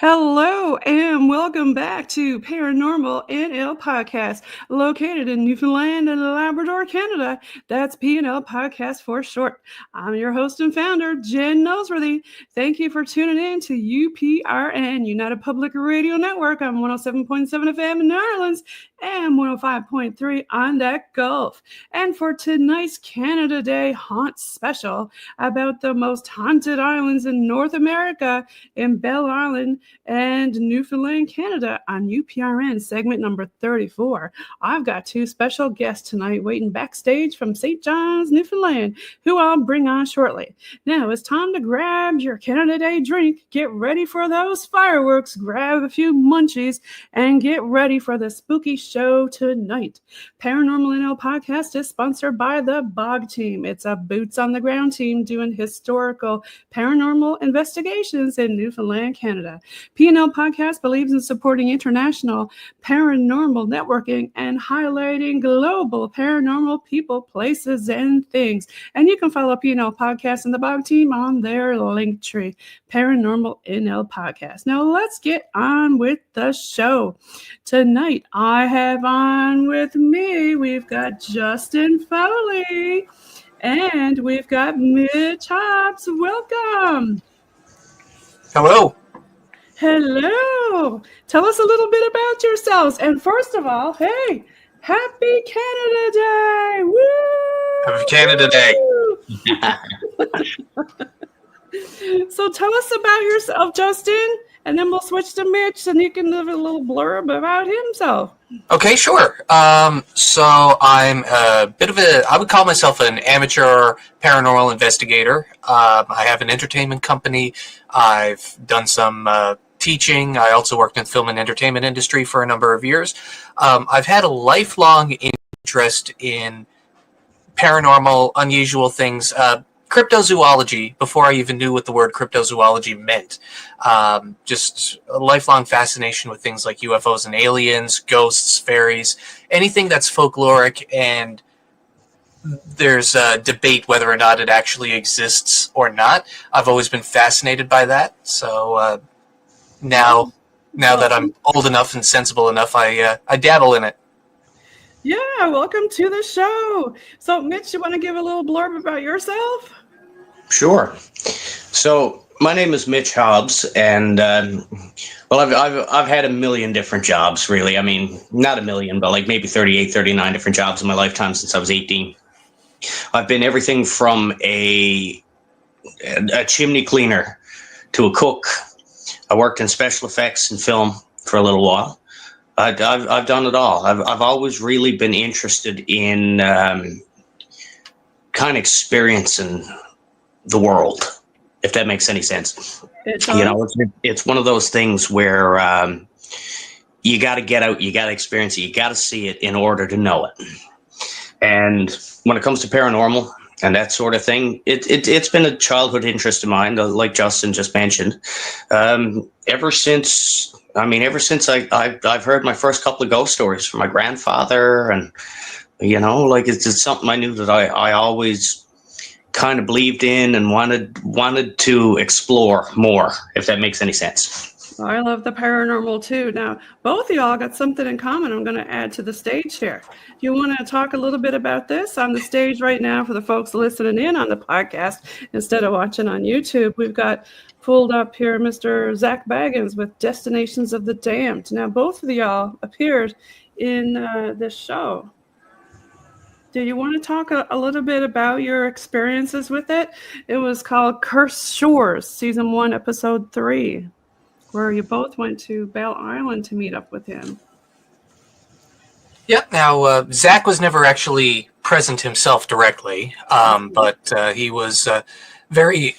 Hello and welcome back to Paranormal NL Podcast, located in Newfoundland and Labrador, Canada. That's PNL Podcast for short. I'm your host and founder, Jen Nosworthy. Thank you for tuning in to UPRN, United Public Radio Network on 107.7 FM in New Orleans and 105.3 on that Gulf. And for tonight's Canada Day Haunt Special about the most haunted islands in North America in Belle Island and Newfoundland, Canada on UPRN segment number 34. I've got two special guests tonight waiting backstage from St. John's, Newfoundland, who I'll bring on shortly. Now it's time to grab your Canada Day drink, get ready for those fireworks, grab a few munchies, and get ready for the spooky show tonight. Paranormal NL Podcast is sponsored by the BOG team. It's a boots on the ground team doing historical paranormal investigations in Newfoundland, Canada. PNL Podcast believes in supporting international paranormal networking and highlighting global paranormal people, places, and things. And you can follow PNL Podcast and the BOG team on their link tree, Paranormal NL Podcast. Now let's get on with the show. Tonight I have on with me, we've got Justin Foley and we've got Mitch Hobbs. Welcome. Hello. Hello. Tell us a little bit about yourselves. And first of all, hey, happy Canada Day. Woo! Happy Canada Day. So tell us about yourself, Justin, and then we'll switch to Mitch and he can give a little blurb about himself. Okay, sure. So I'm a bit of I would call myself an amateur paranormal investigator. I have an entertainment company. I've done some teaching. I also worked in the film and entertainment industry for a number of years. I've had a lifelong interest in paranormal, unusual things, cryptozoology, before I even knew what the word cryptozoology meant. Just a lifelong fascination with things like UFOs and aliens, ghosts, fairies, anything that's folkloric, and there's a debate whether or not it actually exists or not. I've always been fascinated by that. So now that I'm old enough and sensible enough, I dabble in it. Yeah, welcome to the show. So, Mitch, you want to give a little blurb about yourself? Sure. So, my name is Mitch Hobbs, and I've had a million different jobs, really. I mean, not a million, but like maybe 38, 39 different jobs in my lifetime since I was 18. I've been everything from a chimney cleaner to a cook. I worked in special effects and film for a little while. I've done it all. I've always really been interested in kind of experiencing the world, if that makes any sense. It's one of those things where you got to get out, you got to experience it, you got to see it in order to know it. And when it comes to paranormal and that sort of thing, it's been a childhood interest of mine, like Justin just mentioned. Ever since I've heard my first couple of ghost stories from my grandfather, and it's something I knew that I always kind of believed in and wanted to explore more, if that makes any sense. I love the paranormal too. Now, both of y'all got something in common I'm going to add to the stage here. You want to talk a little bit about this on the stage right now for the folks listening in on the podcast instead of watching on YouTube? We've got pulled up here Mr. Zach Baggins with Destinations of the Damned. Now, both of y'all appeared in this show. Do you want to talk a little bit about your experiences with it? It was called Cursed Shores, Season 1, Episode 3, where you both went to Belle Island to meet up with him. Yeah, now, Zach was never actually present himself directly, but he was very,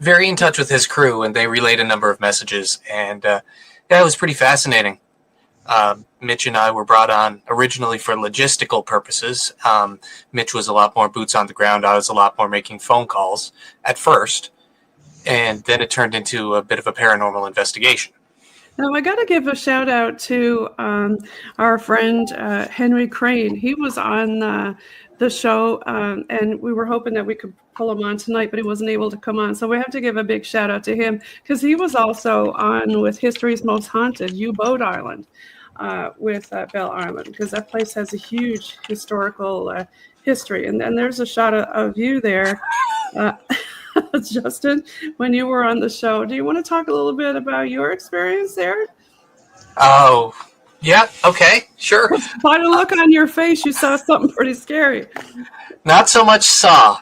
very in touch with his crew, and they relayed a number of messages, and it was pretty fascinating. Mitch and I were brought on originally for logistical purposes. Mitch was a lot more boots on the ground. I was a lot more making phone calls at first, and then it turned into a bit of a paranormal investigation. Now, I got to give a shout out to our friend Henry Crane. He was on the show, and we were hoping that we could pull him on tonight, but he wasn't able to come on. So we have to give a big shout out to him because he was also on with History's Most Haunted, U-Boat Island, with Belle Island, because that place has a huge historical history. And then there's a shot of you there. Justin, when you were on the show, do you want to talk a little bit about your experience there? Oh, yeah, okay, sure. By the look on your face, you saw something pretty scary. Not so much saw.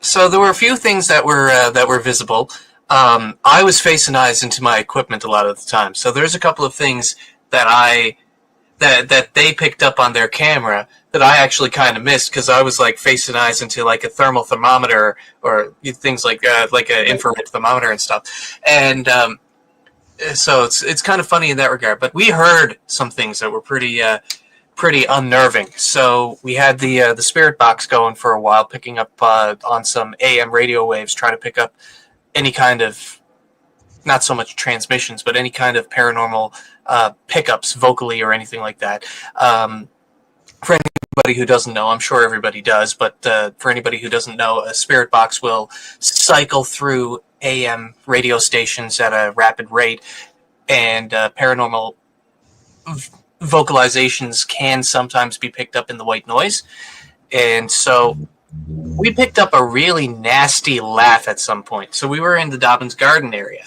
So there were a few things that were visible. I was facing eyes into my equipment a lot of the time, so there's a couple of things that that they picked up on their camera that I actually kind of missed because I was like facing eyes into like a thermal thermometer or things like an infrared thermometer and stuff, and so it's kind of funny in that regard. But we heard some things that were pretty unnerving. So we had the spirit box going for a while, picking up on some AM radio waves, trying to pick up any kind of, not so much transmissions, but any kind of paranormal pickups vocally or anything like that. For anybody who doesn't know, I'm sure everybody does, but for anybody who doesn't know, a spirit box will cycle through AM radio stations at a rapid rate, and paranormal vocalizations can sometimes be picked up in the white noise. And so we picked up a really nasty laugh at some point. So we were in the Dobbins Garden area,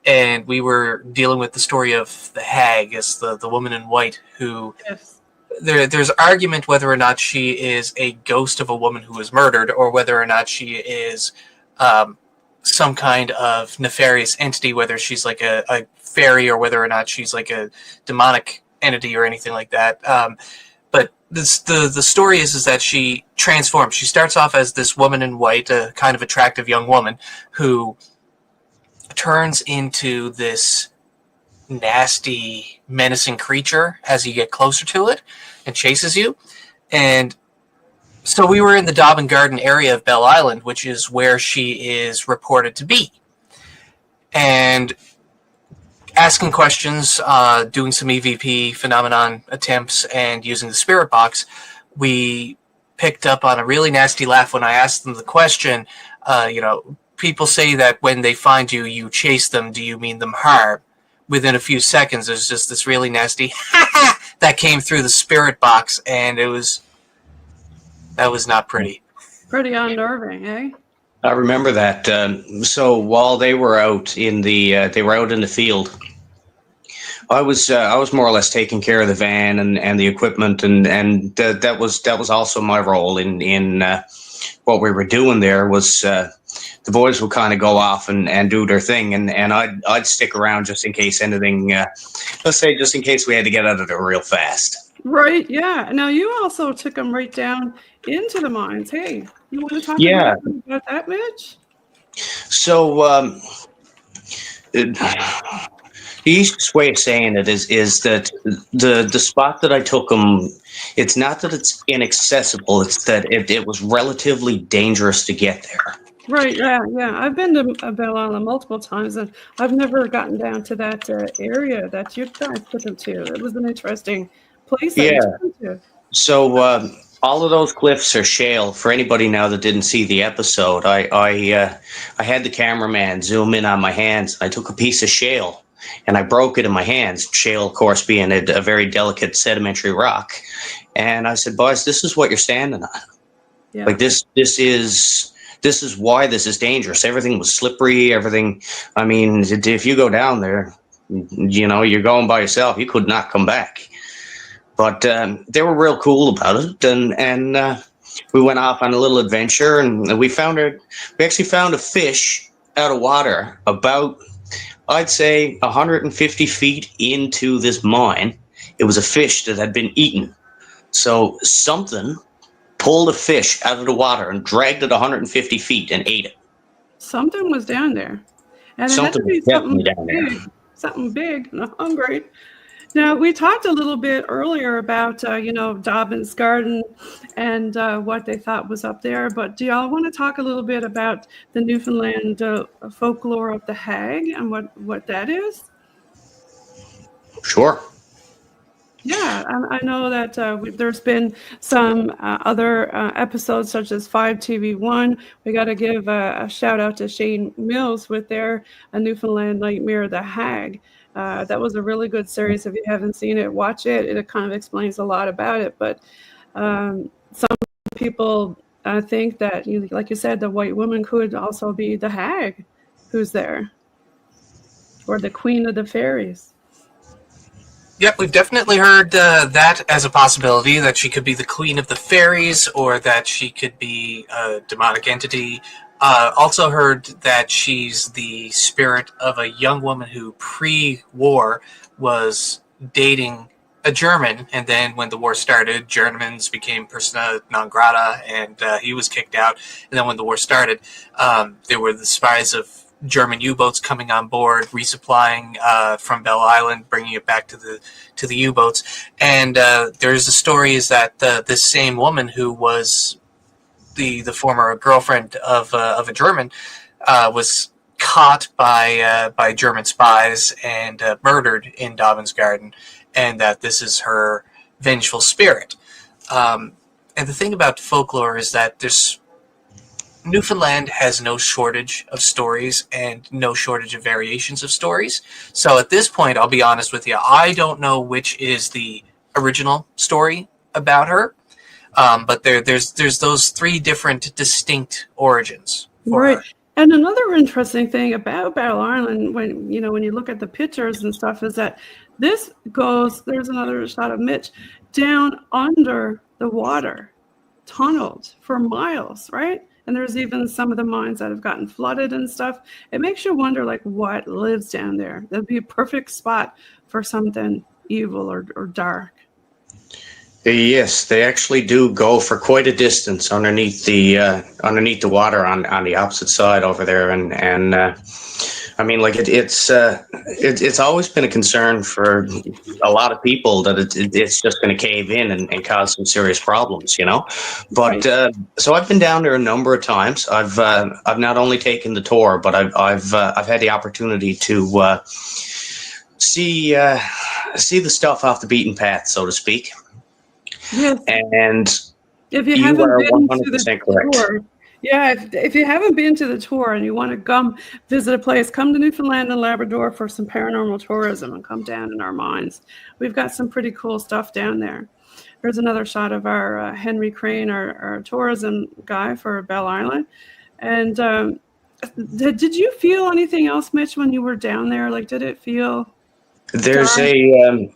and we were dealing with the story of the hag as the woman in white who... Yes. There's argument whether or not she is a ghost of a woman who was murdered, or whether or not she is some kind of nefarious entity, whether she's like a fairy or whether or not she's like a demonic entity or anything like that. But the story is that she transforms. She starts off as this woman in white, a kind of attractive young woman who turns into this nasty, menacing creature as you get closer to it and chases you. And so we were in the Dobbin Garden area of Belle Island, which is where she is reported to be. And asking questions, doing some EVP phenomenon attempts, and using the spirit box, we picked up on a really nasty laugh when I asked them the question, people say that when they find you, you chase them. Do you mean them harm? Within a few seconds, there's just this really nasty ha ha that came through the spirit box, and that was not pretty. Pretty unnerving, eh? I remember that. So while they were out in the field, I was more or less taking care of the van and the equipment, and that was also my role in what we were doing there. Was the boys would kind of go off and do their thing, and I'd stick around just in case anything, let's say just in case we had to get out of there real fast. Right, yeah. Now, you also took them right down into the mines. Hey, you want to talk about that, Mitch? So the easiest way of saying it is that the spot that I took them, it's not that it's inaccessible, it's that it was relatively dangerous to get there. Right, yeah. I've been to Belle Island multiple times, and I've never gotten down to that area that you guys took them to. It was an interesting place that you took them to. So all of those cliffs are shale. For anybody now that didn't see the episode, I had the cameraman zoom in on my hands. I took a piece of shale and I broke it in my hands. Shale, of course, being a very delicate sedimentary rock. And I said, boys, this is what you're standing on. Yeah. Like this is why this is dangerous. Everything was slippery. Everything. I mean, if you go down there, you're going by yourself. You could not come back. But they were real cool about it, and we went off on a little adventure, and we actually found a fish out of water about, I'd say, 150 feet into this mine. It was a fish that had been eaten. So something pulled a fish out of the water and dragged it 150 feet and ate it. Something was down there. And it had to be something big and hungry. Now, we talked a little bit earlier about, Dobbins Garden and what they thought was up there. But do y'all want to talk a little bit about the Newfoundland folklore of the hag and what that is? Sure. Yeah, I know that there's been some other episodes such as 5TV1. We got to give a shout out to Shane Mills with their Newfoundland Nightmare, The Hag. That was a really good series. If you haven't seen it, watch it. It kind of explains a lot about it. But some people think that, like you said, the white woman could also be the hag who's there, or the queen of the fairies. Yep, we've definitely heard that as a possibility, that she could be the queen of the fairies, or that she could be a demonic entity. Also heard that she's the spirit of a young woman who pre-war was dating a German, and then when the war started, Germans became persona non grata, and he was kicked out. And then when the war started, there were the spies of German U-boats coming on board, resupplying from Belle Island, bringing it back to the U-boats. And there's a story is that this same woman who was the former girlfriend of a German was caught by German spies and murdered in Dobbin's Garden, and that this is her vengeful spirit. And the thing about folklore is that Newfoundland has no shortage of stories and no shortage of variations of stories. So at this point, I'll be honest with you, I don't know which is the original story about her, but there's those three different distinct origins for her. And another interesting thing about Belle Island, when you look at the pictures and stuff, is that this goes. There's another shot of Mitch down under the water, tunneled for miles, right? And there's even some of the mines that have gotten flooded and stuff. It makes you wonder, like, what lives down there. That'd be a perfect spot for something evil or dark. Yes, they actually do go for quite a distance underneath the water on the opposite side over there, and I mean, like it's always been a concern for a lot of people that it's just going to cave in and cause some serious problems, But so I've been down there a number of times. I've not only taken the tour, but I've had the opportunity to see the stuff off the beaten path, so to speak. Yes. And if you haven't are been 100% to the correct. tour, if you haven't been to the tour and you want to come visit a place, come to Newfoundland and Labrador for some paranormal tourism and come down in our mines. We've got some pretty cool stuff down there. There's another shot of our Henry Crane, our tourism guy for Belle Island. And did you feel anything else, Mitch, when you were down there? Like, did it feel There's dark?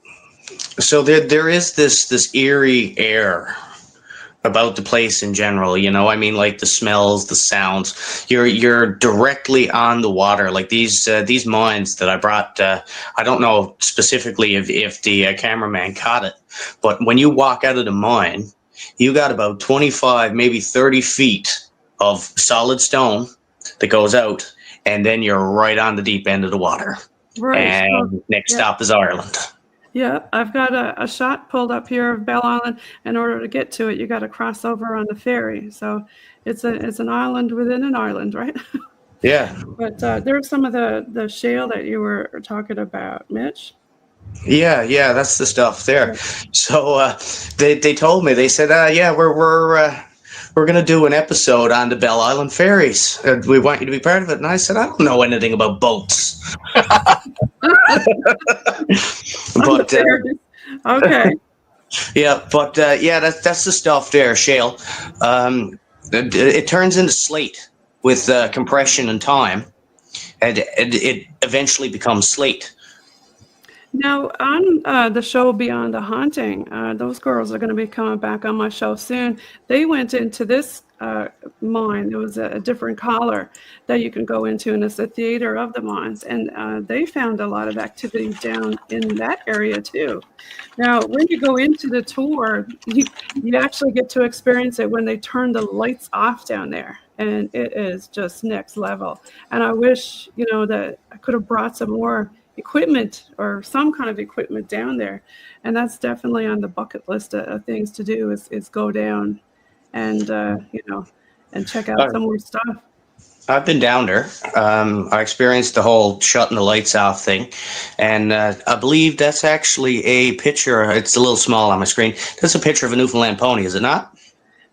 So there is this eerie air about the place in general, I mean, like the smells, the sounds. You're directly on the water. Like these mines that I brought, I don't know specifically if the cameraman caught it, but when you walk out of the mine, you got about 25, maybe 30 feet of solid stone that goes out, and then you're right on the deep end of the water. Right. And next stop is Ireland. Yeah, I've got a shot pulled up here of Belle Island. In order to get to it, you got to cross over on the ferry. So it's an island within an island, right? Yeah. But there's some of the shale that you were talking about, Mitch. Yeah, that's the stuff there. So they told me, they said, yeah, we're going to do an episode on the Belle Island ferries. We want you to be part of it. And I said, I don't know anything about boats. But okay. Yeah, but yeah, that's the stuff there, shale. It turns into slate with compression and time, and it eventually becomes slate. Now, on the show Beyond the Haunting, those girls are going to be coming back on my show soon. They went into this mine. There was a different collar that you can go into, and it's the theater of the mines. And they found a lot of activity down in that area, too. Now, when you go into the tour, you actually get to experience it when they turn the lights off down there. And it is just next level. And I wish, that I could have brought some more equipment or some kind of equipment down there, and that's definitely on the bucket list of things to do is go down and and check out some more stuff. I've been down there. I experienced the whole shutting the lights off thing. And I believe that's actually a picture. It's a little small on my screen. That's a picture of a Newfoundland pony, is it not?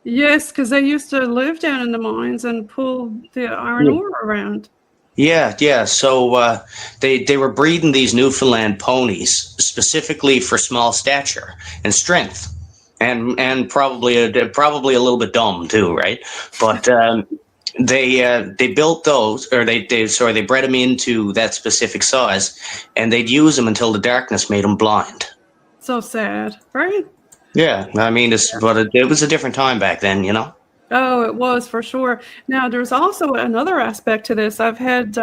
Yes, because they used to live down in the mines and pull the iron ore around. Yeah. So they were breeding these Newfoundland ponies specifically for small stature and strength. And probably a little bit dumb too, right? But they built those, or they bred them into that specific size, and they'd use them until the darkness made them blind. So sad, right? Yeah, I mean, but it was a different time back then, you know. Oh, it was for sure. Now, there's also another aspect to this. I've had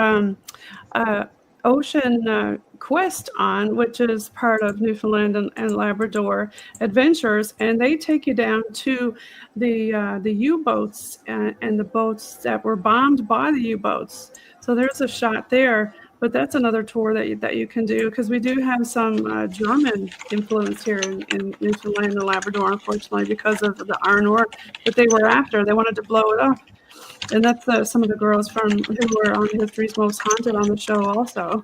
Ocean Quest on, which is part of Newfoundland and Labrador Adventures, and they take you down to the U-boats and the boats that were bombed by the U-boats. So there's a shot there, but that's another tour that you can do, because we do have some German influence here in Newfoundland and Labrador, unfortunately, because of the iron ore that they were after. They wanted to blow it up. And that's some of the girls who were on History's Most Haunted on the show also.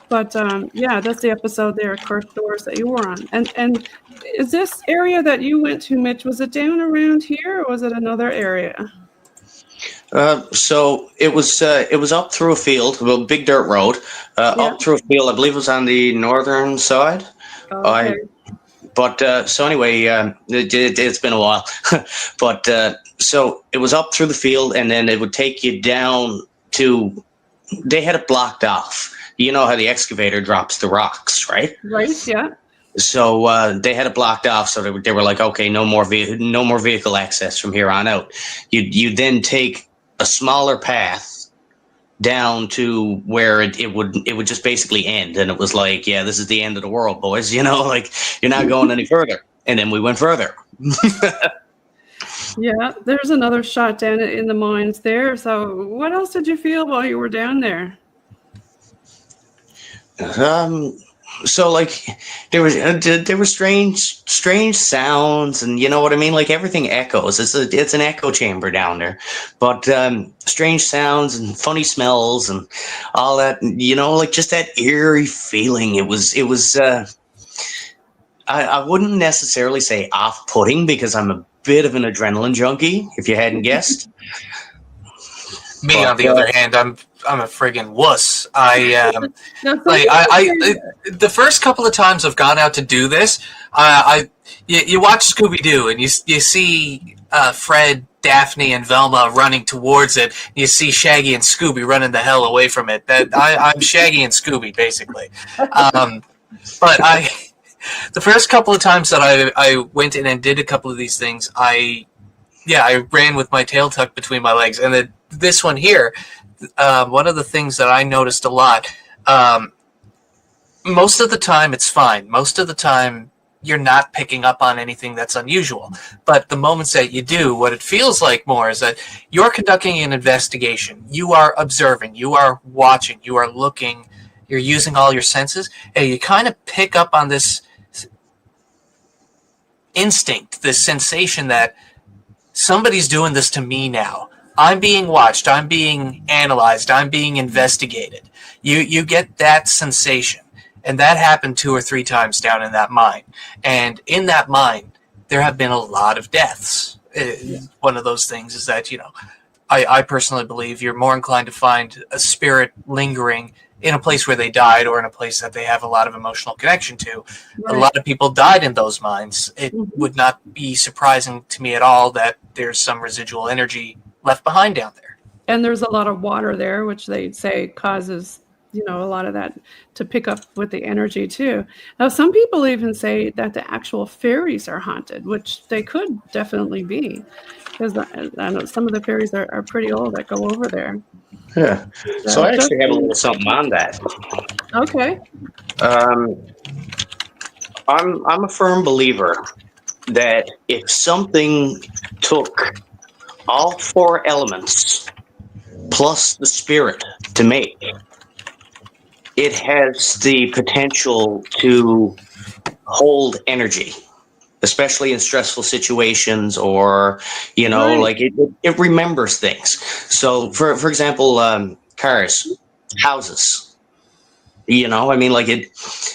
But yeah, that's the episode there, Cursed Doors, that you were on. And is this area that you went to, Mitch, was it down around here, or was it another area? So it was up through a field, a big dirt road, up through a field. I believe it was on the northern side. Okay. So anyway, it's been a while, but so it was up through the field, and then it would take you down to. They had it blocked off. You know how the excavator drops the rocks, right? Right. Yeah. So they had it blocked off, so they were like, okay, no more vehicle access from here on out. You then take a smaller path down to where it would just basically end, and it was like, yeah, this is the end of the world, boys. You know, like, you're not going any further. And then we went further. Yeah, there's another shot down in the mines there. So what else did you feel while you were down there? So like there were strange sounds, and you know what I mean, like everything echoes. It's an echo chamber down there, but strange sounds and funny smells and all that, you know, like just that eerie feeling. It was I wouldn't necessarily say off-putting, because I'm a bit of an adrenaline junkie, if you hadn't guessed. Me, on the other hand, I'm a friggin' wuss. The first couple of times I've gone out to do this, you watch Scooby-Doo and you see Fred, Daphne, and Velma running towards it. You see Shaggy and Scooby running the hell away from it. I'm Shaggy and Scooby, basically. But the first couple of times that I went in and did a couple of these things, I ran with my tail tucked between my legs. And this one here, one of the things that I noticed a lot, most of the time it's fine. Most of the time you're not picking up on anything that's unusual. But the moments that you do, what it feels like more is that you're conducting an investigation. You are observing. You are watching. You are looking. You're using all your senses. And you kind of pick up on this instinct, this sensation that somebody's doing this to me now. I'm being watched. I'm being analyzed. I'm being investigated. You get that sensation. And that happened 2 or 3 times down in that mine. And in that mine, there have been a lot of deaths. One of those things is that, you know, I personally believe you're more inclined to find a spirit lingering in a place where they died, or in a place that they have a lot of emotional connection to. Right. A lot of people died in those mines. It would not be surprising to me at all that there's some residual energy left behind down there. And there's a lot of water there, which they say causes, you know, a lot of that to pick up with the energy too. Now, some people even say that the actual fairies are haunted, which they could definitely be, because I know some of the fairies are pretty old that go over there. Yeah. So I actually have a little something on that. Okay. I'm a firm believer that if something took all 4 elements plus the spirit to make, it has the potential to hold energy. especially in stressful situations, or, you know, Right. like it remembers things. So for example, cars, houses, you know, I mean, like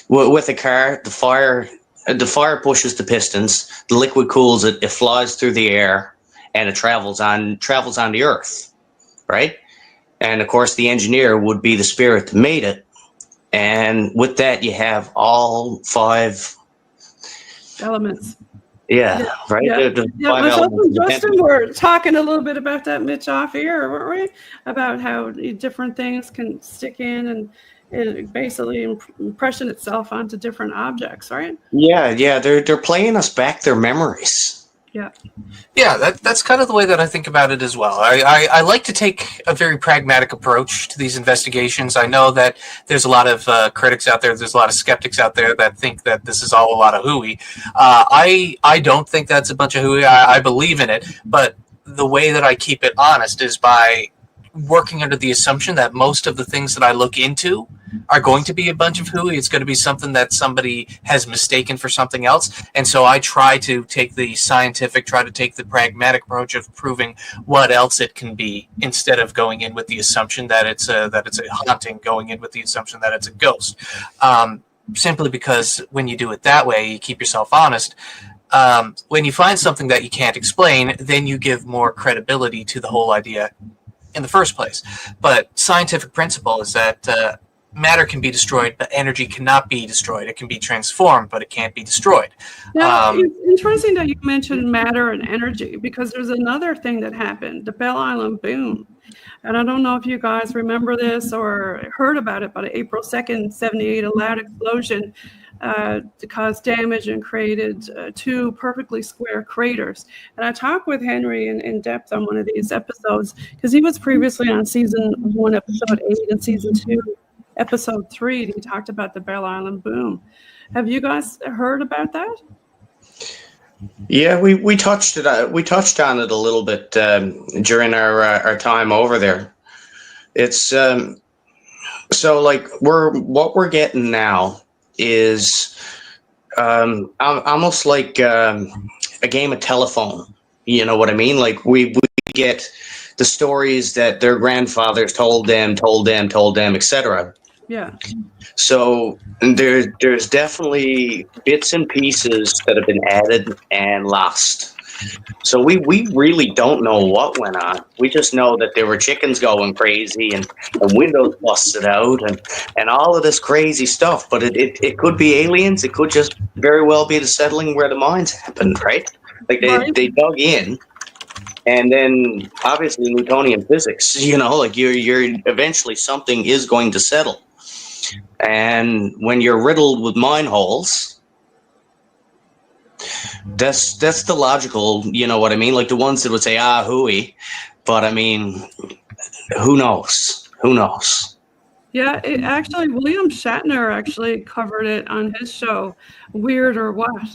with a car, the fire pushes the pistons, the liquid cools it, it flies through the air, and it travels on the earth, right? And of course, the engineer would be the spirit that made it. And with that, you have all 5 Elements. Yeah, Yeah, right. yeah, The yeah. 5 Myself elements. and Justin were talking a little bit about that, Mitch, off here, weren't we? About how different things can stick in and it basically impression itself onto different objects, right? Yeah. They're playing us back their memories. Yeah. Yeah, that's kind of the way that I think about it as well. I like to take a very pragmatic approach to these investigations. I know that there's a lot of critics out there, there's a lot of skeptics out there that think that this is all a lot of hooey. I don't think that's a bunch of hooey. I believe in it, but the way that I keep it honest is by working under the assumption that most of the things that I look into are going to be a bunch of hooey. It's going to be something that somebody has mistaken for something else. And so I try to take the scientific, try to take the pragmatic approach of proving what else it can be, instead of going in with the assumption that it's a haunting, going in with the assumption that it's a ghost. Simply because when you do it that way, you keep yourself honest. When you find something that you can't explain, then you give more credibility to the whole idea in the first place. But scientific principle is that matter can be destroyed, but energy cannot be destroyed. It can be transformed, but it can't be destroyed. Now, it's interesting that you mentioned matter and energy, because there's another thing that happened, the Bell Island boom. And I don't know if you guys remember this or heard about it, but April 2nd, 78, a loud explosion caused damage and created 2 perfectly square craters. And I talked with Henry in depth on one of these episodes, because he was previously on season 1, episode 8, and season 2, episode 3. He talked about the Bell Island boom. Have you guys heard about that? Yeah, we touched it. We touched on it a little bit during our time over there. It's so like what we're getting now is almost like a game of telephone. You know what I mean? Like we get the stories that their grandfathers told them, etc. Yeah. So there's definitely bits and pieces that have been added and lost. So we really don't know what went on. We just know that there were chickens going crazy and windows busted out and all of this crazy stuff. But it could be aliens. It could just very well be the settling where the mines happened, right? Like they dug in. And then obviously Newtonian physics, you know, like you're eventually something is going to settle. And when you're riddled with mine holes, that's the logical, you know what I mean? Like the ones that would say, hooey. But I mean, who knows? Who knows? Yeah, William Shatner actually covered it on his show, Weird or What?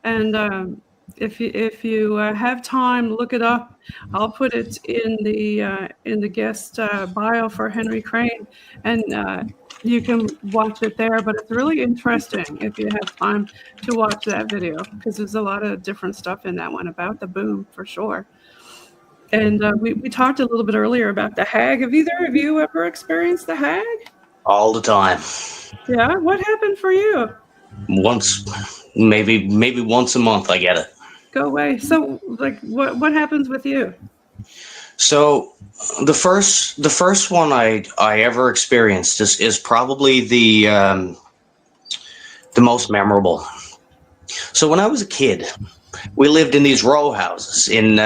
And if you have time, look it up. I'll put it in the guest bio for Henry Crane, and you can watch it there. But it's really interesting if you have time to watch that video, because there's a lot of different stuff in that one about the boom for sure. And we talked a little bit earlier about the hag. Have either of you ever experienced the hag? All the time. Yeah, what happened for you? Once, maybe once a month, I get it. Go away. So, like, what happens with you? So, the first one I ever experienced is probably the most memorable. So, when I was a kid, we lived in these row houses in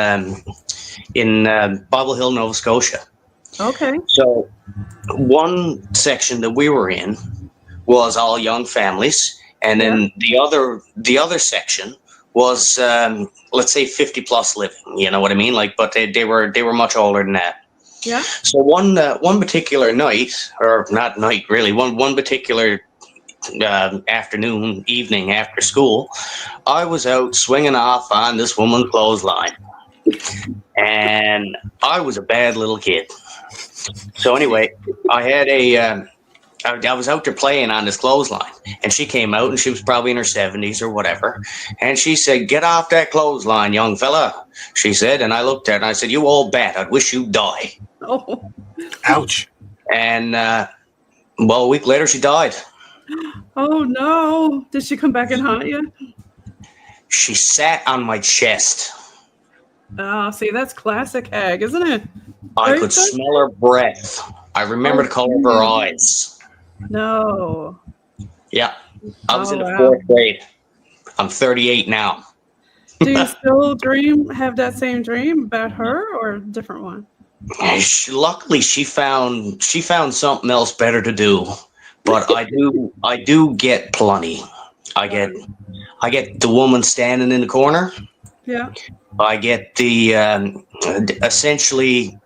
Bobble Hill, Nova Scotia. Okay. So, one section that we were in was all young families, and then the other section was let's say 50 plus living, you know what I mean? Like, but they were much older than that. Yeah. So one particular night, or not night really, one particular afternoon, evening after school, I was out swinging off on this woman's clothesline, and I was a bad little kid. So anyway, I had I was out there playing on this clothesline, and she came out, and she was probably in her 70s or whatever, and she said, "Get off that clothesline, young fella," she said, and I looked at her, and I said, "You old bat, I'd wish you'd die." Oh. Ouch. And, well, a week later, she died. Oh, no. Did she come back and haunt you? She sat on my chest. Oh, see, that's classic hag, isn't it? I could smell her breath. I remember the color of her eyes. No. Yeah. I was in the fourth grade. I'm 38 now. Do you still have that same dream about her or a different one? Luckily, she found something else better to do. But I do get plenty. I get the woman standing in the corner. Yeah. I get the essentially,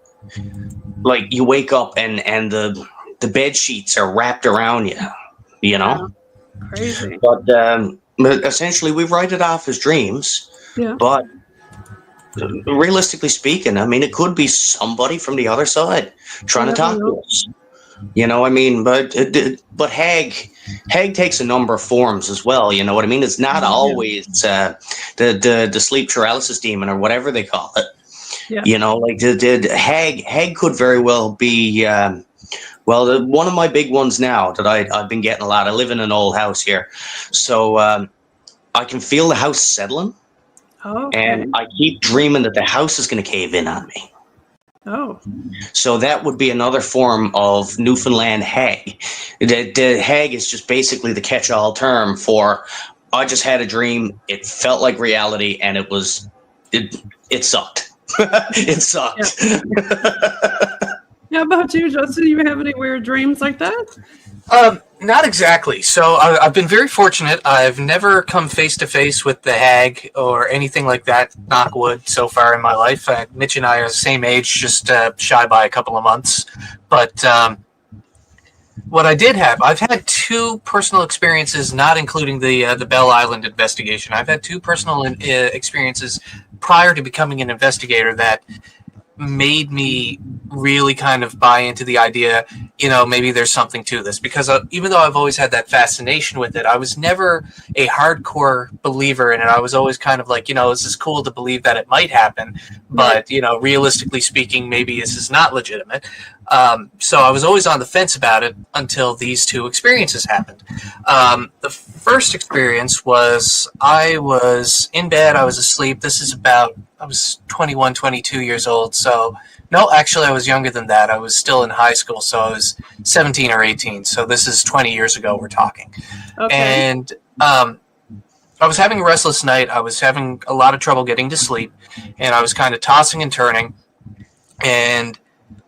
like, you wake up and the bed sheets are wrapped around you, you know. Yeah. Crazy. But essentially, we write it off as dreams. Yeah. But realistically speaking, I mean, it could be somebody from the other side trying to talk to us. You know, I mean, but hag takes a number of forms as well. You know what I mean? It's not always the sleep paralysis demon or whatever they call it. Yeah. You know, like the hag could very well be. One of my big ones now that I've been getting a lot. I live in an old house here, so I can feel the house settling, and I keep dreaming that the house is going to cave in on me. Oh. So that would be another form of Newfoundland hag. The hag is just basically the catch-all term for, I just had a dream, it felt like reality, and it sucked. It sucked. Yeah. How about you, Justin? Do you have any weird dreams like that? Not exactly. So I've been very fortunate. I've never come face to face with the hag or anything like that, knock wood, so far in my life. Mitch and I are the same age, just shy by a couple of months. But what I did have, I've had two personal experiences, not including the Bell Island investigation. I've had two personal experiences prior to becoming an investigator that made me really kind of buy into the idea, you know, maybe there's something to this, because even though I've always had that fascination with it, I was never a hardcore believer in it. I was always kind of like, you know, this is cool to believe that it might happen, but, you know, realistically speaking, maybe this is not legitimate. So I was always on the fence about it until these two experiences happened. The first experience was I was in bed, I was asleep. I was 21, 22 years old. So, no, actually, I was younger than that. I was still in high school, so I was 17 or 18. So this is 20 years ago we're talking. Okay. And I was having a restless night. I was having a lot of trouble getting to sleep, and I was kind of tossing and turning. And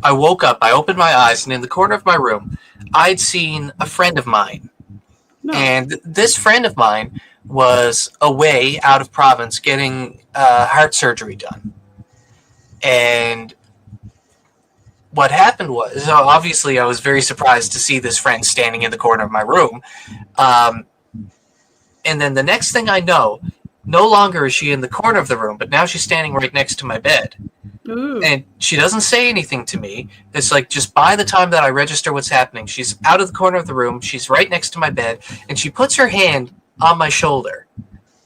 I woke up, I opened my eyes, and in the corner of my room, I'd seen a friend of mine. No. And this friend of mine was away out of province getting heart surgery done. And what happened was, obviously, I was very surprised to see this friend standing in the corner of my room. And then the next thing I know, no longer is she in the corner of the room, but now she's standing right next to my bed. Ooh. And she doesn't say anything to me. It's like, just by the time that I register what's happening, she's out of the corner of the room, she's right next to my bed, and she puts her hand on my shoulder.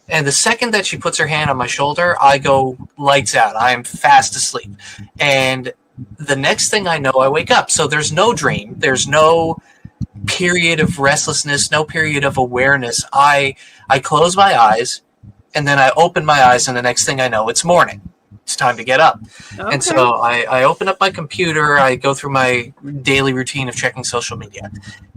And the second that she puts her hand on my shoulder, I go lights out. I am fast asleep. And the next thing I know, I wake up. So there's no dream. There's no period of restlessness, no period of awareness. I close my eyes, and then I open my eyes, and the next thing I know, it's morning. It's time to get up. Okay. And so I open up my computer, I go through my daily routine of checking social media,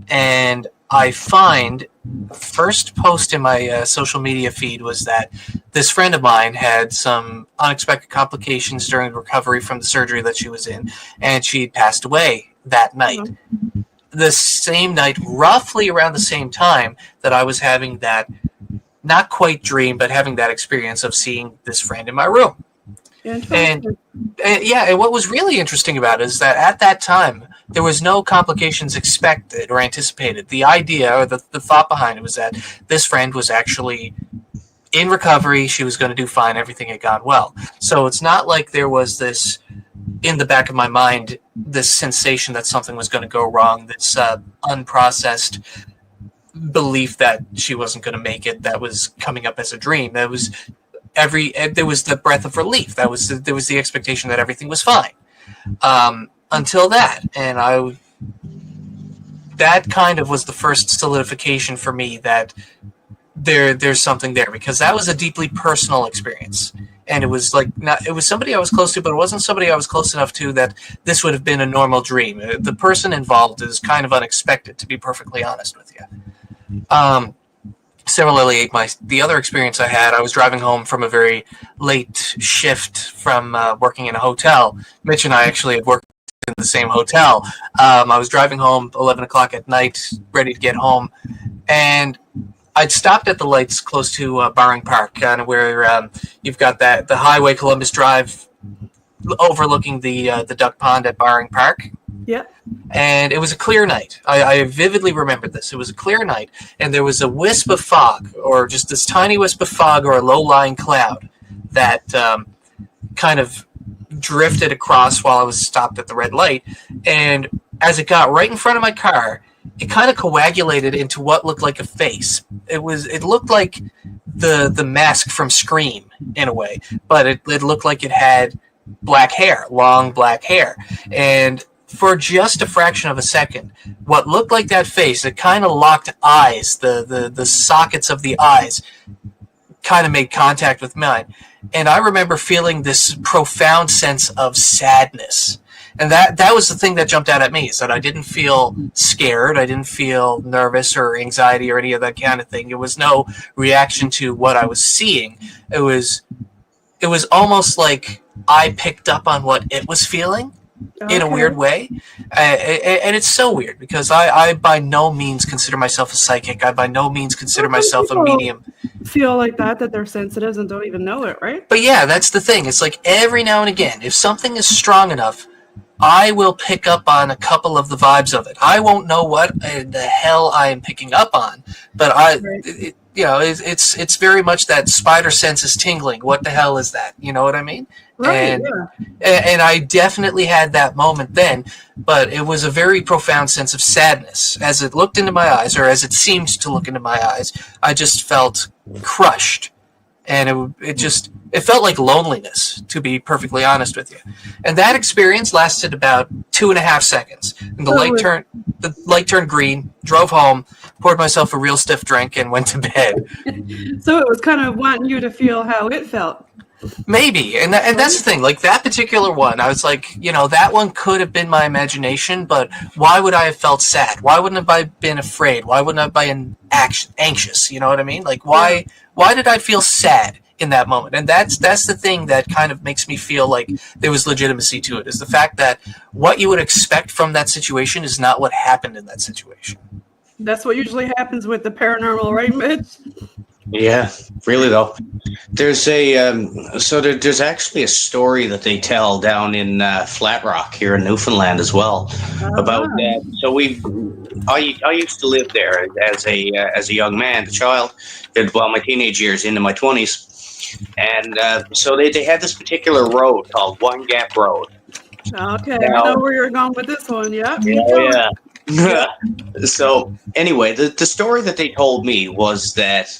and I find the first post in my social media feed was that this friend of mine had some unexpected complications during recovery from the surgery that she was in, and she passed away that night. Mm-hmm. The same night, roughly around the same time that I was having that, not quite dream, but having that experience of seeing this friend in my room. And what was really interesting about it is that at that time, there was no complications expected or anticipated. The idea or the thought behind it was that this friend was actually in recovery. She was going to do fine. Everything had gone well. So it's not like there was this, in the back of my mind, this sensation that something was going to go wrong, this unprocessed belief that she wasn't going to make it that was coming up as a dream. That was there was the breath of relief. There was the expectation that everything was fine. Until that, and that kind of was the first solidification for me that there's something there, because that was a deeply personal experience, and it was like it was somebody I was close to, but it wasn't somebody I was close enough to that this would have been a normal dream. The person involved is kind of unexpected, to be perfectly honest with you. Similarly, the other experience I had, I was driving home from a very late shift from working in a hotel. Mitch and I actually had worked in the same hotel. I was driving home 11 o'clock at night, ready to get home, and I'd stopped at the lights close to Barring Park, kind of where you've got the highway, Columbus Drive, overlooking the duck pond at Barring Park. Yeah. And it was a clear night. I vividly remembered this. It was a clear night, and there was a wisp of fog, or just this tiny wisp of fog or a low-lying cloud that kind of drifted across while I was stopped at the red light. And as it got right in front of my car, it kind of coagulated into what looked like a face. It looked like the mask from Scream in a way, but it looked like it had black hair, long black hair. And for just a fraction of a second, what looked like that face, it kind of locked eyes, the sockets of the eyes kind of made contact with mine. And I remember feeling this profound sense of sadness. And that was the thing that jumped out at me, is that I didn't feel scared. I didn't feel nervous or anxiety or any of that kind of thing. It was no reaction to what I was seeing. It was almost like I picked up on what it was feeling in a weird way. And it's so weird, because I by no means consider myself a psychic. I by no means consider myself a medium. Feel like that they're sensitive and don't even know it, right? But yeah, that's the thing. It's like every now and again, if something is strong enough, I will pick up on a couple of the vibes of it. I won't know what the hell I am picking up on, but it's very much that spider sense is tingling. What the hell is that? You know what I mean? Right. And I definitely had that moment then, but it was a very profound sense of sadness. As it looked into my eyes, or as it seemed to look into my eyes, I just felt crushed. And it felt like loneliness, to be perfectly honest with you. And that experience lasted about 2.5 seconds. And the light turned green, drove home, poured myself a real stiff drink, and went to bed. So it was kind of wanting you to feel how it felt. Maybe. And that's the thing. Like, that particular one, I was like, that one could have been my imagination, but why would I have felt sad? Why wouldn't have I been afraid? Why wouldn't I have been anxious? You know what I mean? Like, why did I feel sad in that moment? And that's the thing that kind of makes me feel like there was legitimacy to it, is the fact that what you would expect from that situation is not what happened in that situation. That's what usually happens with the paranormal, right, Mitch? Yeah, really though. There's there's actually a story that they tell down in Flat Rock here in Newfoundland as well about that. So I used to live there as a young man, a child, my teenage years into my 20s, and so they had this particular road called One Gap Road. Okay, now, I know where you're going with this one. Yeah. So anyway, the story that they told me was that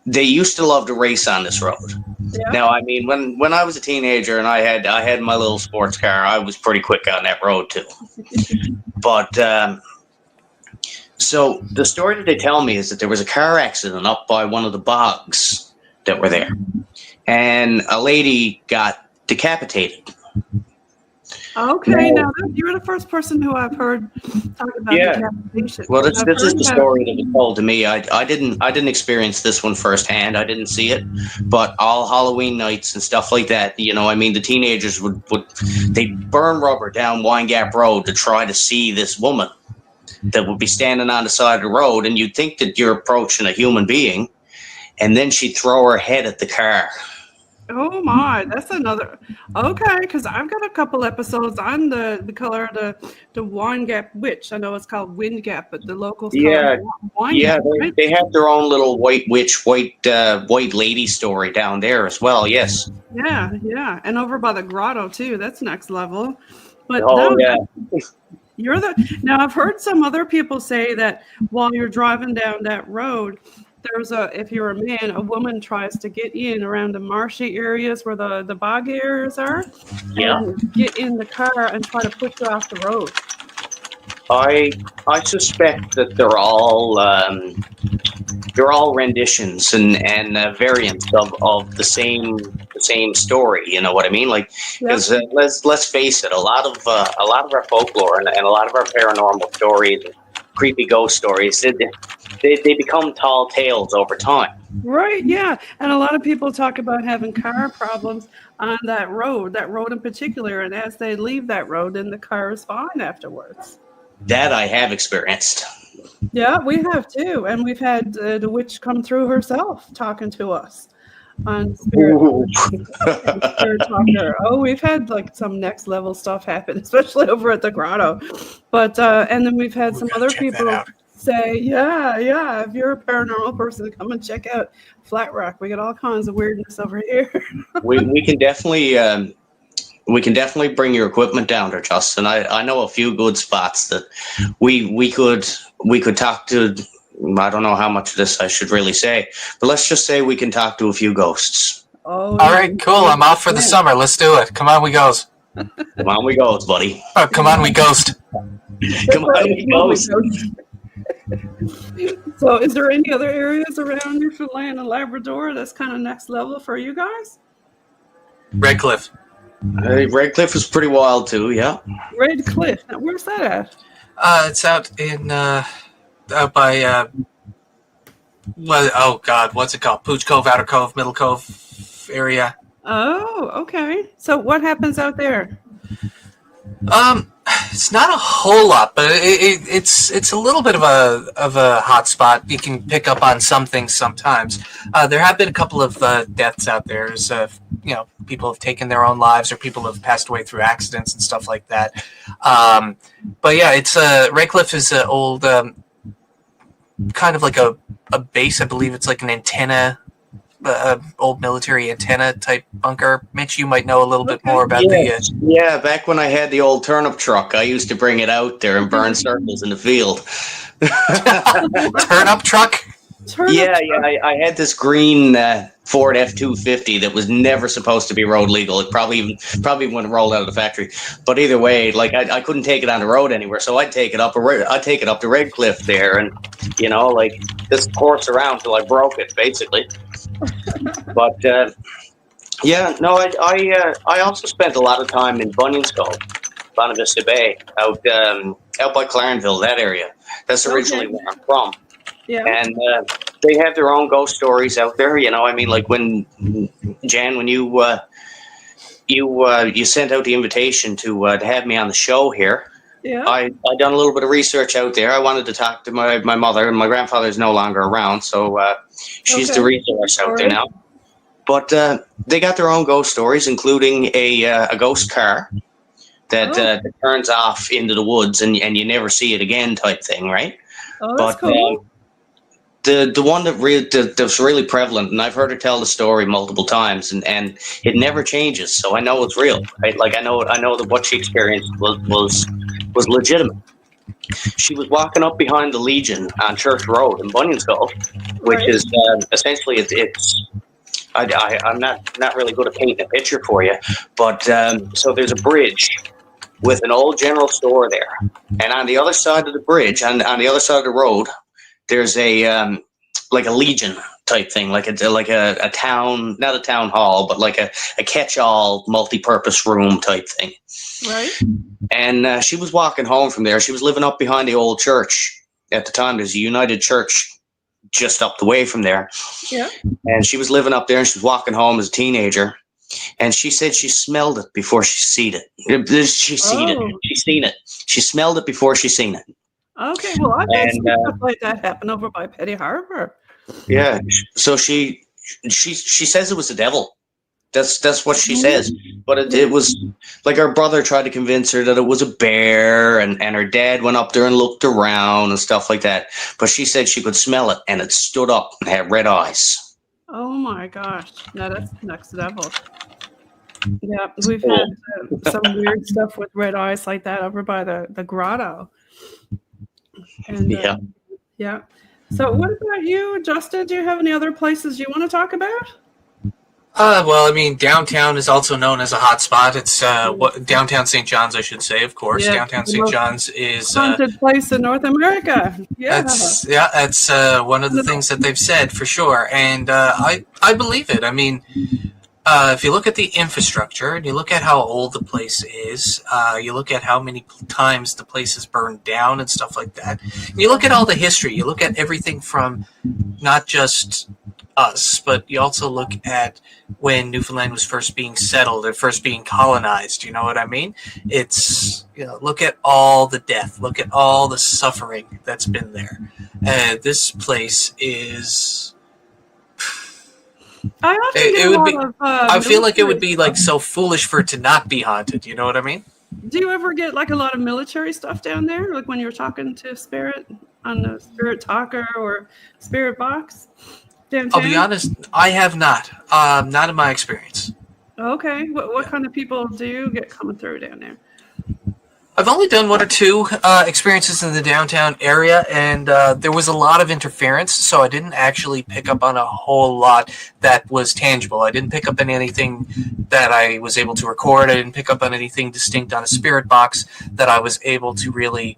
they used to love to race on this road. Yeah. Now, I mean, when I was a teenager and I had my little sports car, I was pretty quick on that road too. But so the story that they tell me is that there was a car accident up by one of the bogs that were there, and a lady got decapitated. Okay, now you're the first person who I've heard talk about decapitation. Well, this is the story that was told to me. I didn't experience this one firsthand. I didn't see it, but all Halloween nights and stuff like that, I mean, the teenagers would they burn rubber down Wine Gap Road to try to see this woman that would be standing on the side of the road, and you'd think that you're approaching a human being, and then she'd throw her head at the car. Oh my, that's another. Okay, because I've got a couple episodes on the color of the Wine Gap Witch. I know it's called Wind Gap, but the locals call Yeah, it Wine yeah, Gap, right? they have their own little white witch, white lady story down there as well. Yes. Yeah, yeah, and over by the grotto too. That's next level. But Oh no, yeah. you're the. Now I've heard some other people say that while you're driving down that road, if you're a man, a woman tries to get in around the marshy areas where the bog areas are, Yeah. and get in the car and try to push you off the road. I suspect that they're all renditions and variants of the same story. You know what I mean? Like, because let's face it, a lot of our folklore and a lot of our paranormal stories, creepy ghost stories, they become tall tales over time. Right, yeah. And a lot of people talk about having car problems on that road in particular. And as they leave that road, then the car is fine afterwards. That I have experienced. Yeah, we have too. And we've had the witch come through herself talking to us on Spirit Talker. Oh, we've had like some next level stuff happen, especially over at the grotto. But and then we've had some other people say, yeah, if you're a paranormal person, come and check out Flat Rock. We got all kinds of weirdness over here. we can definitely bring your equipment down there, Justin. I know a few good spots that we could talk to. I don't know how much of this I should really say, but let's just say we can talk to a few ghosts. Oh, all right, cool. I'm off for the summer. Let's do it. Come on, we goes. Come on, we goes, buddy. Oh, come on, we ghost. Come on, we goes. So, is there any other areas around Newfoundland and Labrador that's kind of next level for you guys? Red Cliff. Red Cliff is pretty wild too. Yeah. Red Cliff. Now, where's that at? It's out in out by oh God, what's it called? Pooch Cove, Outer Cove, Middle Cove area. Oh, okay. So what happens out there? It's not a whole lot, but it's a little bit of a hot spot. You can pick up on some things sometimes. There have been a couple of deaths out there. So, people have taken their own lives, or people have passed away through accidents and stuff like that. But yeah, it's Red Cliff is an old, kind of like a base. I believe it's like an antenna. Old military antenna type bunker. Mitch, you might know a little bit more about Yeah, back when I had the old turnip truck, I used to bring it out there and burn circles in the field. Turnip truck? I had this green Ford F-250 that was never supposed to be road legal. It probably wouldn't roll out of the factory. But either way, like I couldn't take it on the road anywhere, so I'd take it up to Red Cliff there, and just course around till I broke it, basically. But I also spent a lot of time in Bunyan's Cove, Bonavista Vista Bay, out by Clarenville, that area. That's originally where I'm from. Yeah. And they have their own ghost stories out there. Like when Jan, when you sent out the invitation to have me on the show here. Yeah. I done a little bit of research out there. I wanted to talk to my mother, and my grandfather's no longer around, so she's the resource out there now. But they got their own ghost stories, including a ghost car that turns off into the woods, and you never see it again, type thing, right? Oh, that's cool. The one that's really prevalent, and I've heard her tell the story multiple times, and it never changes, so I know it's real. Right? Like I know that what she experienced was legitimate. She was walking up behind the Legion on Church Road in Bunyan's Cove, which is essentially it's. I'm not really good at painting a picture for you, but so there's a bridge with an old general store there, and on the other side of the bridge, on the other side of the road, there's a like a Legion type thing, like a town, not a town hall, but like a catch-all multi-purpose room type thing. Right. And she was walking home from there. She was living up behind the old church at the time. There's a United Church just up the way from there. Yeah. And she was living up there, and she was walking home as a teenager. And she said she smelled it before she seen it. She seen it. She seen it. She smelled it before she seen it. Okay, well, I've had some stuff like that happen over by Petty Harbor. Yeah, so she says it was the devil. That's what she says. But it was like her brother tried to convince her that it was a bear, and her dad went up there and looked around and stuff like that. But she said she could smell it, and it stood up and had red eyes. Oh my gosh. No, that's next level. Yeah, we've had some weird stuff with red eyes like that over by the grotto. And, yeah. So what about you, Justin? Do you have any other places you want to talk about? Well, I mean, downtown is also known as a hot spot. It's downtown St. John's, I should say, of course. Yeah, downtown St. John's is haunted place in North America. That's one of the things that they've said for sure, and I believe it. I mean, if you look at the infrastructure and you look at how old the place is, you look at how many times the place has burned down and stuff like that. And you look at all the history. You look at everything from not just us, but you also look at when Newfoundland was first being settled and first being colonized. You know what I mean? It's, look at all the death, look at all the suffering that's been there. This place is. I feel like it would be like so foolish for it to not be haunted. You know what I mean? Do you ever get like a lot of military stuff down there? Like when you're talking to Spirit on the Spirit Talker or Spirit Box? Downtown? I'll be honest, I have not. Not in my experience. Okay. What kind of people do you get coming through down there? I've only done one or two experiences in the downtown area, and there was a lot of interference, so I didn't actually pick up on a whole lot that was tangible. I didn't pick up on anything that I was able to record. I didn't pick up on anything distinct on a Spirit Box that I was able to really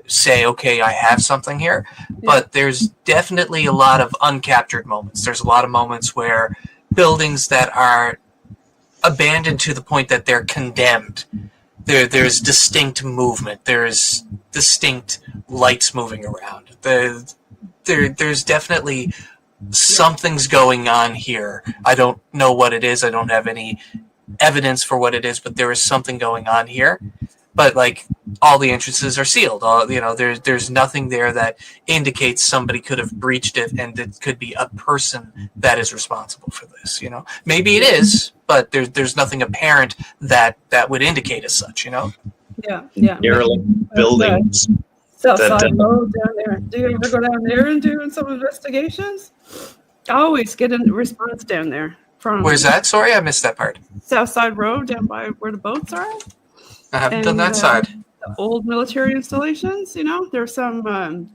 say, okay, I have something here. But there's definitely a lot of uncaptured moments. There's a lot of moments where buildings that are abandoned to the point that they're condemned, there's distinct movement. There's distinct lights moving around. There's definitely something's going on here. I don't know what it is. I don't have any evidence for what it is, but there is something going on here. But like all the entrances are sealed. There's nothing there that indicates somebody could have breached it, and it could be a person that is responsible for this. Maybe it is, but there's nothing apparent that would indicate as such. Yeah. Derelict buildings. Southside Road down there. Do you ever go down there and do some investigations? I always get a response down there from. Where's that? Sorry, I missed that part. Southside Road down by where the boats are. I haven't done that side. The old military installations, there's some